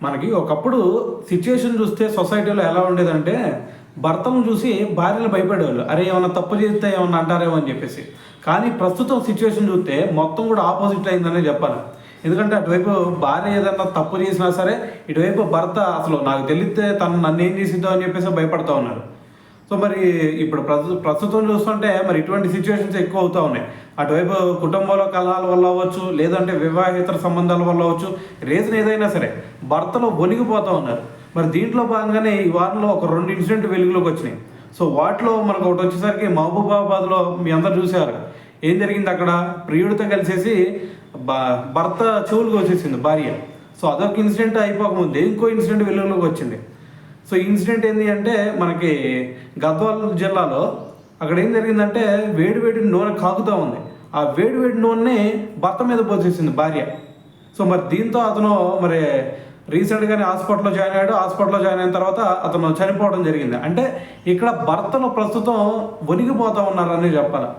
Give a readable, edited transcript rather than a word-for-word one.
మనకి ఒకప్పుడు సిచ్యుయేషన్ చూస్తే సొసైటీలో ఎలా ఉండేదంటే భర్తను చూసి భార్యలు భయపడేవాళ్ళు. అరే ఏమన్నా తప్పు చేస్తే ఏమన్నా అంటారేమో అని చెప్పేసి. కానీ ప్రస్తుతం సిచ్యువేషన్ చూస్తే మొత్తం కూడా ఆపోజిట్ అయిందనే చెప్పాలి. ఎందుకంటే అటువైపు భార్య ఏదన్నా తప్పు చేసినా సరే ఇటువైపు భర్త అసలు నాకు తెలిస్తే తను నన్ను ఏం చేసిద్దో అని చెప్పేసి భయపడతా ఉన్నారు. సో మరి ఇప్పుడు ప్రస్తుతం చూస్తుంటే మరి ఇటువంటి సిచ్యువేషన్స్ ఎక్కువ అవుతూ ఉన్నాయి. అటువైపు కుటుంబంలో కలహాల వల్ల అవ్వచ్చు, లేదంటే వివాహేతర సంబంధాల వల్ల అవ్వచ్చు, రీజన్ ఏదైనా సరే భర్తలో వణిగిపోతూ ఉన్నారు. మరి దీంట్లో భాగంగానే ఈ వారంలో ఒక 2 ఇన్సిడెంట్ వెలుగులోకి వచ్చినాయి. సో వాటిలో మనకు ఒకటి వచ్చేసరికి మహబూబాబాద్లో మీ అందరు చూశారు ఏం జరిగింది. అక్కడ ప్రియుడితో కలిసేసి భర్త చెవులకు వచ్చేసింది భార్య. సో అదొక ఇన్సిడెంట్ అయిపోకముందే ఇంకో ఇన్సిడెంట్ వెలుగులోకి వచ్చింది. సో ఇన్సిడెంట్ ఏంటి అంటే మనకి గద్వాల జిల్లాలో అక్కడ ఏం జరిగిందంటే వేడి నూనె కాగుతూ ఉంది. ఆ వేడి నూనెని భర్త మీద పోసేసింది భార్య. సో మరి దీంతో అతను మరి రీసెంట్గానే హాస్పిటల్లో జాయిన్ అయ్యాడు. హాస్పిటల్లో జాయిన్ అయిన తర్వాత అతను చనిపోవడం జరిగింది. అంటే ఇక్కడ భర్తలు ప్రస్తుతం వణిగిపోతూ ఉన్నారని చెప్పాలి.